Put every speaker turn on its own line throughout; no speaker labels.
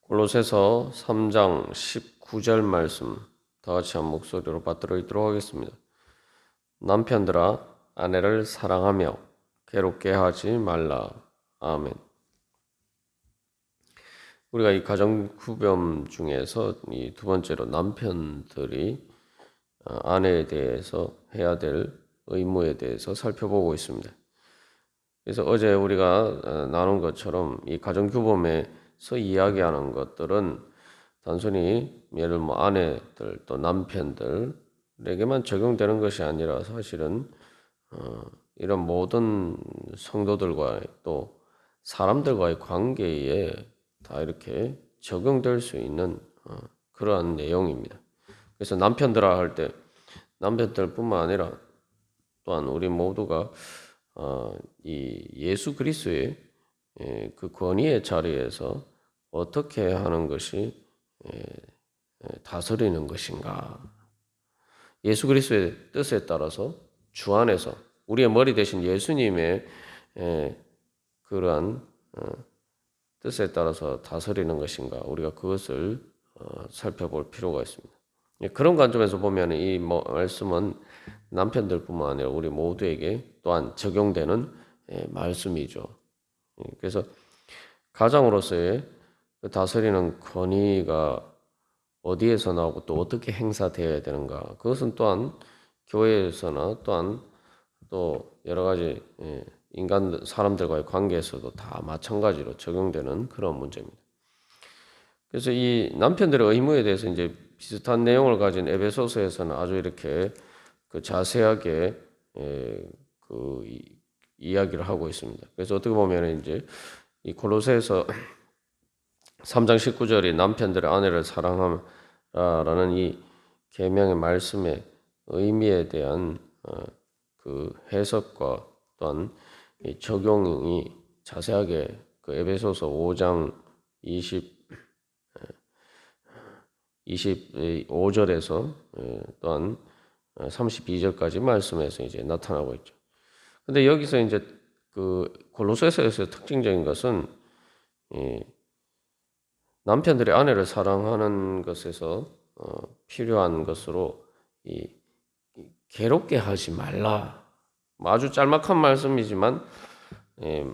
골로새서 3장 19절 말씀 다 같이 한 목소리로 받들어 읽도록 하겠습니다. 남편들아 아내를 사랑하며 괴롭게 하지 말라. 아멘. 우리가 이 가정 구변 중에서 이 두 번째로 남편들이 아내에 대해서 해야 될 의무에 대해서 살펴보고 있습니다. 그래서 어제 우리가 나눈 것처럼 이 가정 규범에서 이야기하는 것들은 단순히 예를 아내들 또 남편들에게만 적용되는 것이 아니라 사실은 이런 모든 성도들과의 또 사람들과의 관계에 다 이렇게 적용될 수 있는 그러한 내용입니다. 그래서 남편들아 할 때 남편들뿐만 아니라 또한 우리 모두가 이 예수 그리스도의 그 권위의 자리에서 어떻게 하는 것이 다스리는 것인가? 예수 그리스도의 뜻에 따라서 주 안에서 우리의 머리 대신 예수님의 그러한 뜻에 따라서 다스리는 것인가? 우리가 그것을 살펴볼 필요가 있습니다. 그런 관점에서 보면 이 말씀은 남편들뿐만 아니라 우리 모두에게 또한 적용되는 말씀이죠. 그래서 가장으로서의 다스리는 권위가 어디에서 나오고 또 어떻게 행사되어야 되는가? 그것은 또한 교회에서나 또한 또 여러 가지 인간 사람들과의 관계에서도 다 마찬가지로 적용되는 그런 문제입니다. 그래서 이 남편들의 의무에 대해서 이제 비슷한 내용을 가진 에베소서에서는 아주 이렇게 그 자세하게 그 이야기를 하고 있습니다. 그래서 어떻게 보면 이제 이 골로새에서 3장 19절이 남편들의 아내를 사랑하라라는 이 계명의 말씀의 의미에 대한 그 해석과 또한 이 적용이 자세하게 그 에베소서 5장 25절에서 또한 32절까지 말씀에서 이제 나타나고 있죠. 근데 여기서 이제 그 골로새서에서 특징적인 것은 남편들이 아내를 사랑하는 것에서 필요한 것으로 이 괴롭게 하지 말라. 아주 짤막한 말씀이지만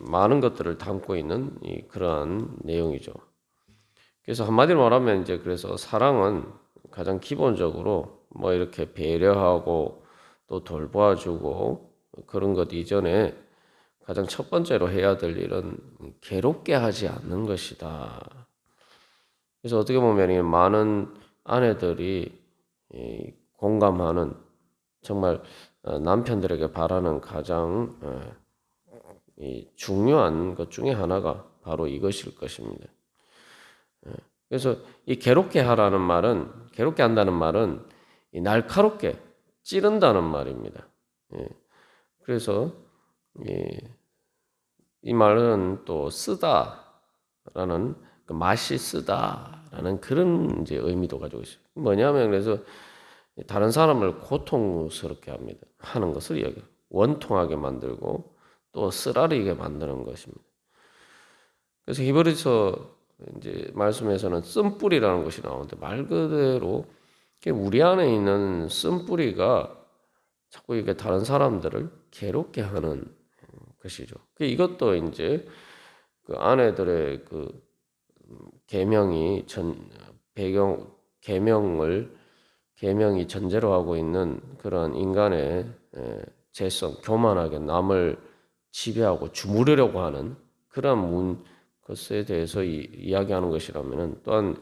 많은 것들을 담고 있는 그러한 내용이죠. 그래서 한마디로 말하면 이제 그래서 사랑은 가장 기본적으로 뭐 이렇게 배려하고 또 돌봐주고 그런 것 이전에 가장 첫 번째로 해야 될 일은 괴롭게 하지 않는 것이다. 그래서 어떻게 보면 많은 아내들이 공감하는 정말 남편들에게 바라는 가장 중요한 것 중에 하나가 바로 이것일 것입니다. 그래서 이 괴롭게 하라는 말은 괴롭게 한다는 말은 날카롭게 찌른다는 말입니다. 그래서 이 말은 또 쓰다라는 맛이 쓰다라는 그런 이제 의미도 가지고 있어요. 뭐냐면 그래서 다른 사람을 고통스럽게 하는 것을 이야기 원통하게 만들고 또 쓰라리게 만드는 것입니다. 그래서 히브리서 이제 말씀에서는 쓴뿌리라는 것이 나오는데 말 그대로 우리 안에 있는 쓴뿌리가 자꾸 이게 다른 사람들을 괴롭게 하는 것이죠. 이것도 이제 그 아내들의 그 계명이 계명이 전제로 하고 있는 그런 인간의 죄성, 교만하게 남을 지배하고 주무르려고 하는 그런 것에 대해서 이야기하는 것이라면은 또한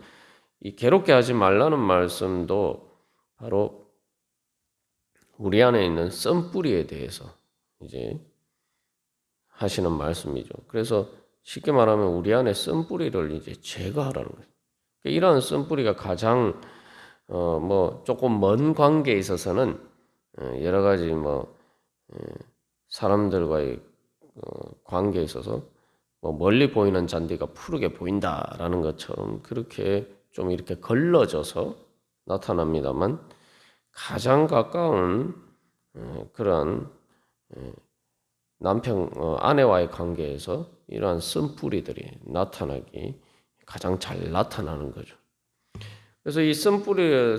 이 괴롭게 하지 말라는 말씀도 바로 우리 안에 있는 쓴뿌리에 대해서 이제 하시는 말씀이죠. 그래서 쉽게 말하면 우리 안에 쓴뿌리를 이제 제거하라는 거예요. 이러한 쓴뿌리가 가장 뭐 조금 먼 관계에 있어서는 여러 가지 뭐 사람들과의 관계에 있어서 뭐 멀리 보이는 잔디가 푸르게 보인다라는 것처럼 그렇게 좀 이렇게 걸러져서 나타납니다만 가장 가까운 그런 아내와의 관계에서 이러한 쓴뿌리들이 나타나기 가장 잘 나타나는 거죠. 그래서 이 쓴뿌리에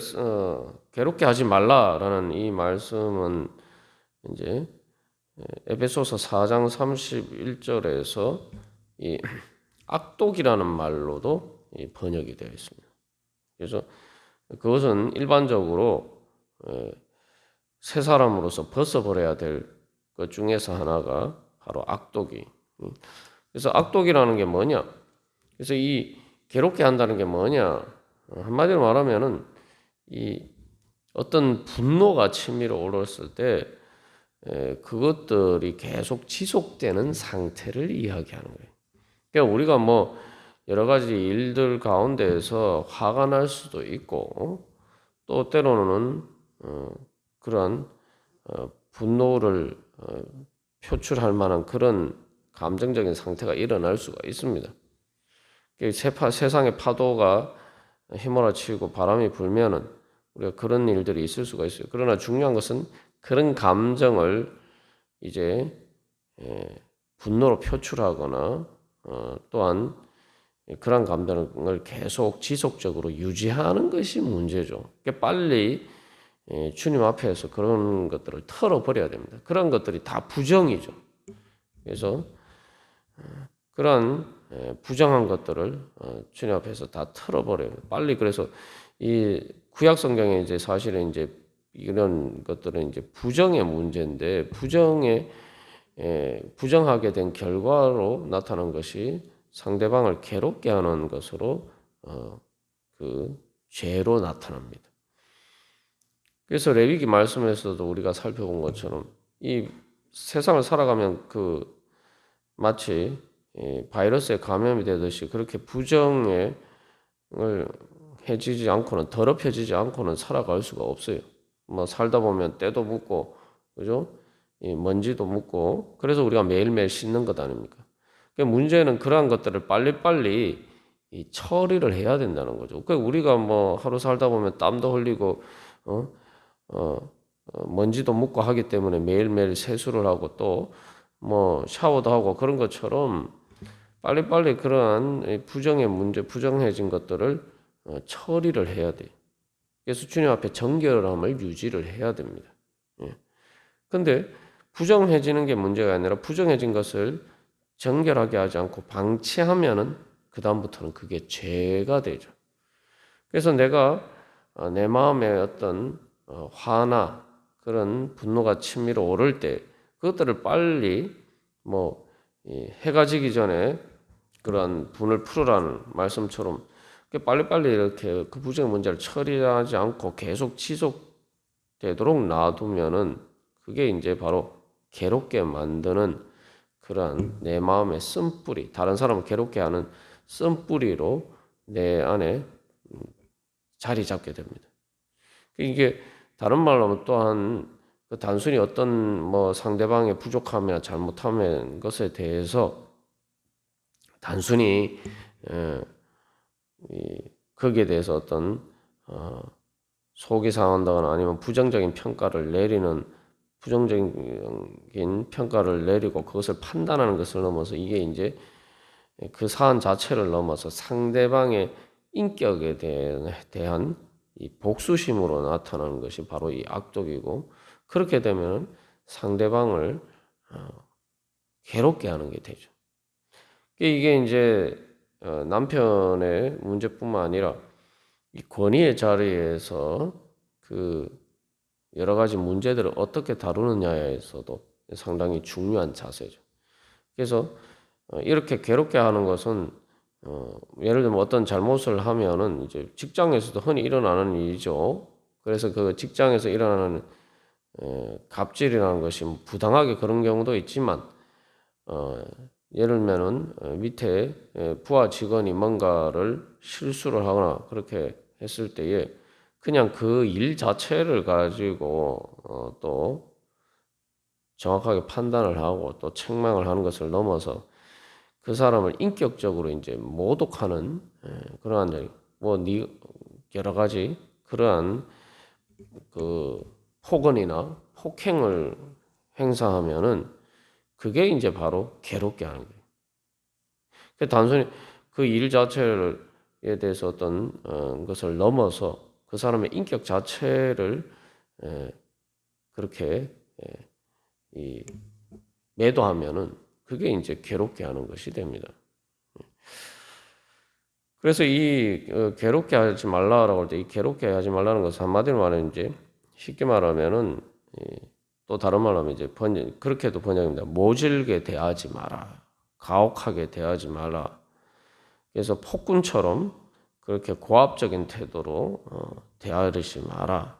괴롭게 하지 말라라는 이 말씀은 이제 에베소서 4장 31절에서 이 악독이라는 말로도 번역이 되어 있습니다. 그래서 그것은 일반적으로 새 사람으로서 벗어버려야 될 것 중에서 하나가 바로 악독이. 그래서 악독이라는 게 뭐냐? 그래서 이 괴롭게 한다는 게 뭐냐? 한마디로 말하면은 이 어떤 분노가 치밀어 올랐을 때 그것들이 계속 지속되는 상태를 이야기하는 거예요. 그러니까 우리가 뭐 여러 가지 일들 가운데에서 화가 날 수도 있고 또 때로는 그러한 분노를 표출할 만한 그런 감정적인 상태가 일어날 수가 있습니다. 세상의 파도가 휘몰아치고 바람이 불면은 우리가 그런 일들이 있을 수가 있어요. 그러나 중요한 것은 그런 감정을 이제 분노로 표출하거나 또한 그런 감정을 계속 지속적으로 유지하는 것이 문제죠. 빨리 주님 앞에서 그런 것들을 털어버려야 됩니다. 그런 것들이 다 부정이죠. 그래서 그런 부정한 것들을 주님 앞에서 다 털어버려요. 빨리. 그래서 이 구약 성경에 이제 사실은 이제 이런 것들은 이제 부정의 문제인데 부정하게 된 결과로 나타난 것이 상대방을 괴롭게 하는 것으로 그 죄로 나타납니다. 그래서 레위기 말씀에서도 우리가 살펴본 것처럼 이 세상을 살아가면 마치 바이러스에 감염이 되듯이 그렇게 부정을 해지지 않고는 더럽혀지지 않고는 살아갈 수가 없어요. 뭐 살다 보면 때도 묻고 그죠? 이 먼지도 묻고 그래서 우리가 매일매일 씻는 것 아닙니까? 그러니까 문제는 그러한 것들을 빨리빨리 이 처리를 해야 된다는 거죠. 그러니까 우리가 뭐 하루 살다 보면 땀도 흘리고 먼지도 묻고 하기 때문에 매일매일 세수를 하고 또 뭐 샤워도 하고 그런 것처럼 빨리빨리 그러한 부정의 문제, 부정해진 것들을 처리를 해야 돼요. 그래서 주님 앞에 정결함을 유지를 해야 됩니다. 그런데 부정해지는 게 문제가 아니라 부정해진 것을 정결하게 하지 않고 방치하면은 그 다음부터는 그게 죄가 되죠. 그래서 내가 내 마음에 어떤 화나 그런 분노가 치밀어 오를 때 그것들을 빨리 뭐 해가 지기 전에 그러한 분을 풀으라는 말씀처럼 빨리빨리 이렇게 그 부정의 문제를 처리하지 않고 계속 지속되도록 놔두면은 그게 이제 바로 괴롭게 만드는 그러한 내 마음의 쓴뿌리, 다른 사람을 괴롭게 하는 쓴뿌리로 내 안에 자리 잡게 됩니다. 이게 다른 말로 하면 또한 단순히 어떤 뭐 상대방의 부족함이나 잘못함의 것에 대해서 단순히 거기에 대해서 어떤 속이 상한다거나 아니면 부정적인 평가를 내리는 부정적인 평가를 내리고 그것을 판단하는 것을 넘어서 이게 이제 그 사안 자체를 넘어서 상대방의 인격에 대한 이 복수심으로 나타나는 것이 바로 이 악독이고 그렇게 되면 상대방을 괴롭게 하는 게 되죠. 이게 이제 남편의 문제뿐만 아니라 이 권위의 자리에서 그 여러 가지 문제들을 어떻게 다루느냐에서도 상당히 중요한 자세죠. 그래서 이렇게 괴롭게 하는 것은 예를 들면 어떤 잘못을 하면은 이제 직장에서도 흔히 일어나는 일이죠. 그래서 그 직장에서 일어나는 갑질이라는 것이 부당하게 그런 경우도 있지만 예를 들면은 밑에 부하 직원이 뭔가를 실수를 하거나 그렇게 했을 때에 그냥 그 일 자체를 가지고 또 정확하게 판단을 하고 또 책망을 하는 것을 넘어서 그 사람을 인격적으로 이제 모독하는 그러한 뭐 여러 가지 그러한 그 폭언이나 폭행을 행사하면은 그게 이제 바로 괴롭게 하는 거예요. 단순히 그 일 자체에 대해서 어떤 것을 넘어서 그 사람의 인격 자체를 그렇게 이 매도하면은 그게 이제 괴롭게 하는 것이 됩니다. 그래서 이 괴롭게 하지 말라라고 할 때 이 괴롭게 하지 말라는 것은 한마디로 말하면 이제 쉽게 말하면은 또 다른 말로 하면 이제 그렇게도 번역입니다. 모질게 대하지 마라. 가혹하게 대하지 마라. 그래서 폭군처럼 그렇게 고압적인 태도로 대하지 마라.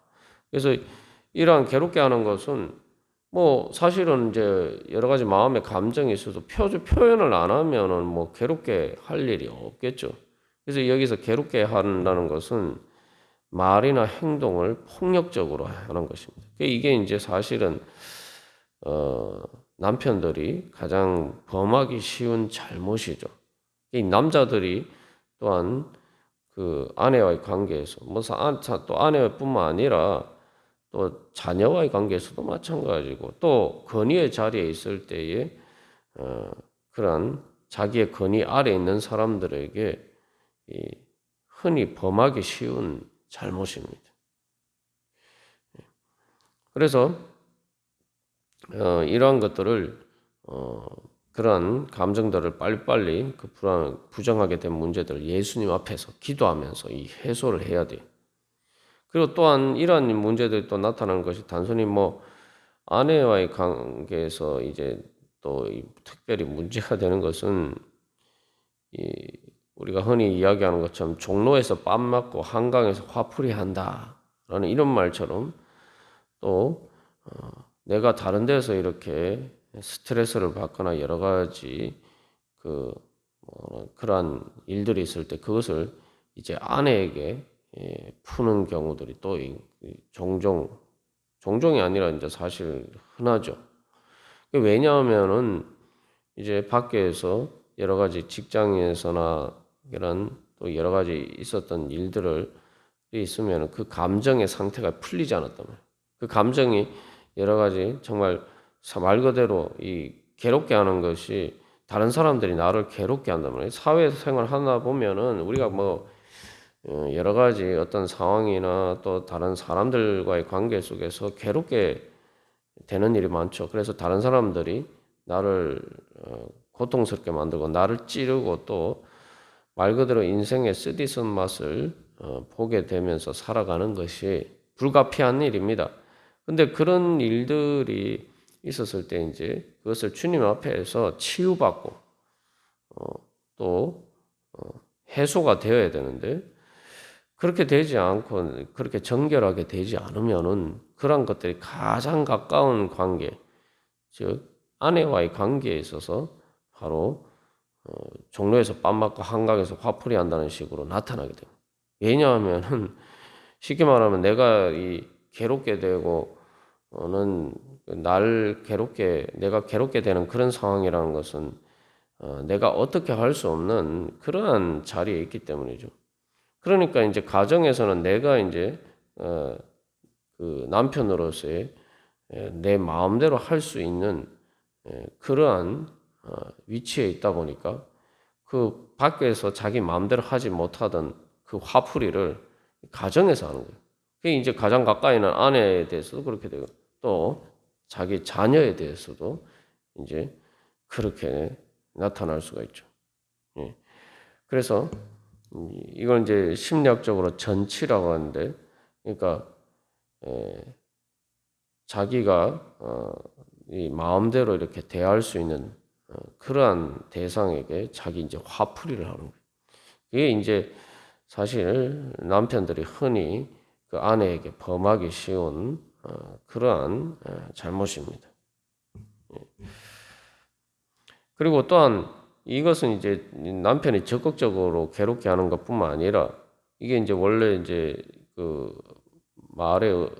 그래서 이러한 괴롭게 하는 것은 뭐 사실은 이제 여러 가지 마음의 감정이 있어도 표현을 안 하면은 뭐 괴롭게 할 일이 없겠죠. 그래서 여기서 괴롭게 한다는 것은 말이나 행동을 폭력적으로 하는 것입니다. 이게 이제 사실은 남편들이 가장 범하기 쉬운 잘못이죠. 이 남자들이 또한 그 아내와의 관계에서 또 아내뿐만 아니라 또 자녀와의 관계에서도 마찬가지고 또 권위의 자리에 있을 때에 그런 자기의 권위 아래에 있는 사람들에게 흔히 범하기 쉬운 잘못입니다. 그래서 이러한 것들을 그러한 감정들을 빨리빨리 그 부정하게 된 문제들을 예수님 앞에서 기도하면서 이 해소를 해야 돼요. 그리고 또한 이러한 문제들이 또 나타나는 것이 단순히 뭐 아내와의 관계에서 이제 또 특별히 문제가 되는 것은 우리가 흔히 이야기하는 것처럼 종로에서 뺨 맞고 한강에서 화풀이 한다라는 이런 말처럼 또 내가 다른 데서 이렇게 스트레스를 받거나 여러 가지 그러한 일들이 있을 때 그것을 이제 아내에게 푸는 경우들이 또 종종이 아니라 이제 사실 흔하죠. 왜냐하면은 이제 밖에서 여러 가지 직장에서나 이런 또 여러 가지 있었던 일들을 있으면 그 감정의 상태가 풀리지 않았단 말이에요. 그 감정이 여러 가지 정말 말 그대로 이 괴롭게 하는 것이 다른 사람들이 나를 괴롭게 한단 말이에요. 사회생활 하다 보면은 우리가 뭐 여러 가지 어떤 상황이나 또 다른 사람들과의 관계 속에서 괴롭게 되는 일이 많죠. 그래서 다른 사람들이 나를 고통스럽게 만들고 나를 찌르고 또 말 그대로 인생의 쓰디쓴 맛을 보게 되면서 살아가는 것이 불가피한 일입니다. 근데 그런 일들이 있었을 때 이제 그것을 주님 앞에서 치유받고 또 해소가 되어야 되는데 그렇게 되지 않고 그렇게 정결하게 되지 않으면은 그런 것들이 가장 가까운 관계, 즉 아내와의 관계에 있어서 바로 종로에서 뺨 맞고 한강에서 화풀이 한다는 식으로 나타나게 됩니다. 왜냐하면은 쉽게 말하면 내가 이 괴롭게 되고 는 내가 괴롭게 되는 그런 상황이라는 것은 내가 어떻게 할 수 없는 그러한 자리에 있기 때문이죠. 그러니까 이제 가정에서는 내가 이제 그 남편으로서의 내 마음대로 할 수 있는 그러한 위치에 있다 보니까 그 밖에서 자기 마음대로 하지 못하던 그 화풀이를 가정에서 하는 거예요. 그게 이제 가장 가까이 있는 아내에 대해서도 그렇게 되고 또 자기 자녀에 대해서도 이제 그렇게 나타날 수가 있죠. 예. 그래서 이걸 이제 심리학적으로 전치라고 하는데, 그러니까 자기가 이 마음대로 이렇게 대할 수 있는 그러한 대상에게 자기 이제 화풀이를 하는 거예요. 이게 이제 사실 남편들이 흔히 그 아내에게 범하기 쉬운 그러한 잘못입니다. 그리고 또한 이것은 이제 남편이 적극적으로 괴롭게 하는 것뿐만 아니라 이게 이제 원래 이제 그 말의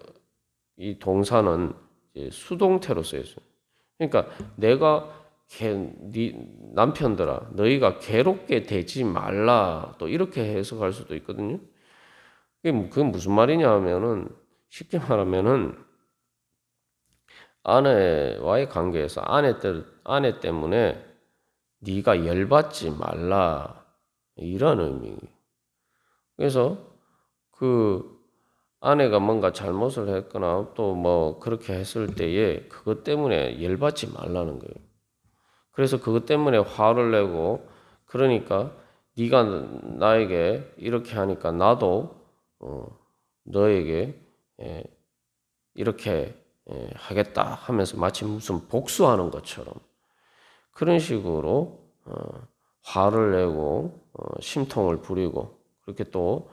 이 동사는 이제 수동태로 쓰여 있어요. 그러니까 내가 남편들아 너희가 괴롭게 되지 말라 또 이렇게 해석할 수도 있거든요. 그게 무슨 말이냐 하면은 쉽게 말하면은 아내와의 관계에서 아내 때문에 네가 열받지 말라. 이런 의미. 그래서 그 아내가 뭔가 잘못을 했거나 또 뭐 그렇게 했을 때에 그것 때문에 열받지 말라는 거예요. 그래서 그것 때문에 화를 내고 그러니까 네가 나에게 이렇게 하니까 나도 너에게 예, 이렇게 하겠다 하면서 마치 무슨 복수하는 것처럼 그런 식으로 화를 내고 심통을 부리고 그렇게 또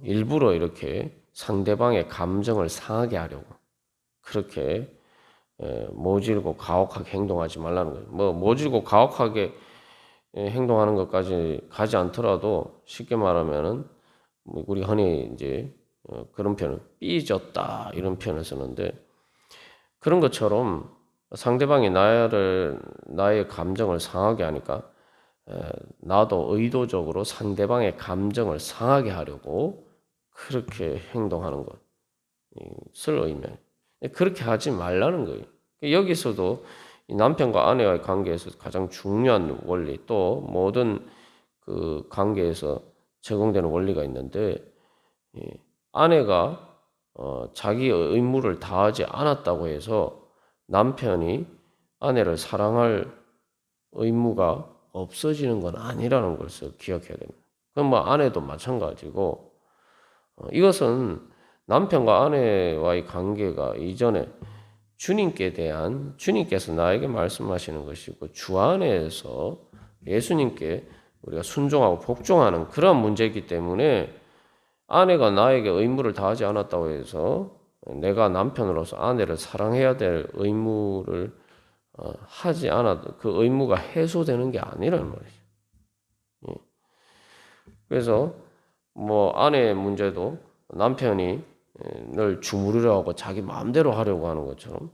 일부러 이렇게 상대방의 감정을 상하게 하려고 그렇게 모질고 가혹하게 행동하지 말라는 거예요. 뭐 모질고 가혹하게 행동하는 것까지 가지 않더라도 쉽게 말하면은 우리 흔히 이제 그런 표현 삐졌다 이런 표현을 쓰는데 그런 것처럼 상대방이 나의 감정을 상하게 하니까 나도 의도적으로 상대방의 감정을 상하게 하려고 그렇게 행동하는 것을 의미해요. 그렇게 하지 말라는 거예요. 여기서도 남편과 아내와의 관계에서 가장 중요한 원리 또 모든 그 관계에서 적용되는 원리가 있는데 아내가 자기 의무를 다하지 않았다고 해서 남편이 아내를 사랑할 의무가 없어지는 건 아니라는 것을 기억해야 됩니다. 그럼 뭐 아내도 마찬가지고 이것은 남편과 아내와의 관계가 이전에 주님께서 나에게 말씀하시는 것이고 주 안에서 예수님께 우리가 순종하고 복종하는 그런 문제이기 때문에 아내가 나에게 의무를 다하지 않았다고 해서 내가 남편으로서 아내를 사랑해야 될 의무를 하지 않아도 그 의무가 해소되는 게 아니라는 말이죠. 그래서 뭐 아내의 문제도 남편이 늘 주무르려 하고 자기 마음대로 하려고 하는 것처럼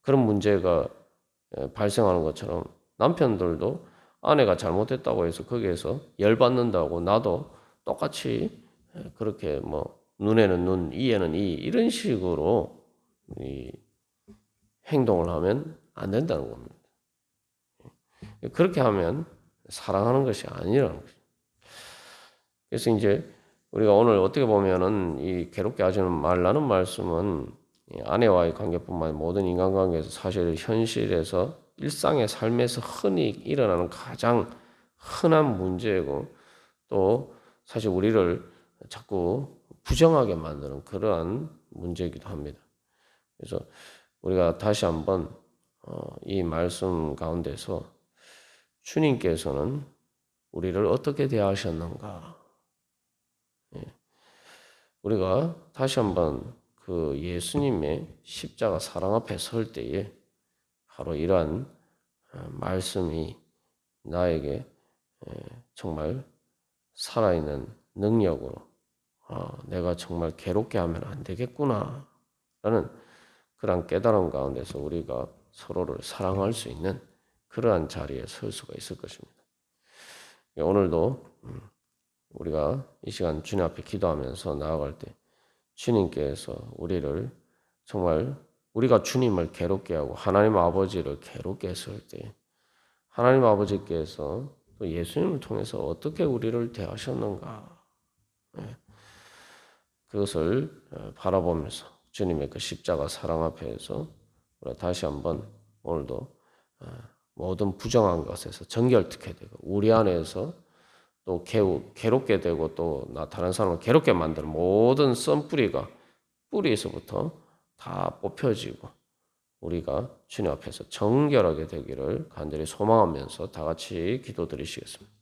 그런 문제가 발생하는 것처럼 남편들도 아내가 잘못했다고 해서 거기에서 열받는다고 나도 똑같이 그렇게 뭐 눈에는 눈, 이에는 이 이런 식으로 이 행동을 하면 안 된다는 겁니다. 그렇게 하면 사랑하는 것이 아니라는 거죠. 그래서 이제 우리가 오늘 어떻게 보면은 이 괴롭게 하지 말라는 말씀은 아내와의 관계뿐만 아니라 모든 인간관계에서 사실 현실에서 일상의 삶에서 흔히 일어나는 가장 흔한 문제이고 또 사실 우리를 자꾸 부정하게 만드는 그러한 문제이기도 합니다. 그래서 우리가 다시 한번 이 말씀 가운데서 주님께서는 우리를 어떻게 대하셨는가? 우리가 다시 한번 그 예수님의 십자가 사랑 앞에 설 때에 바로 이러한 말씀이 나에게 정말 살아있는 능력으로 내가 정말 괴롭게 하면 안 되겠구나 라는 그러한 깨달음 가운데서 우리가 서로를 사랑할 수 있는 그러한 자리에 설 수가 있을 것입니다. 오늘도 우리가 이 시간 주님 앞에 기도하면서 나아갈 때 주님께서 우리를 정말 우리가 주님을 괴롭게 하고 하나님 아버지를 괴롭게 했을 때 하나님 아버지께서 또 예수님을 통해서 어떻게 우리를 대하셨는가 그것을 바라보면서 주님의 그 십자가 사랑 앞에서 우리가 다시 한번 오늘도 모든 부정한 것에서 정결케 되고 우리 안에서 또 괴롭게 되고 또 다른 사람을 괴롭게 만드는 모든 썬뿌리가 뿌리에서부터 다 뽑혀지고 우리가 주님 앞에서 정결하게 되기를 간절히 소망하면서 다 같이 기도드리시겠습니다.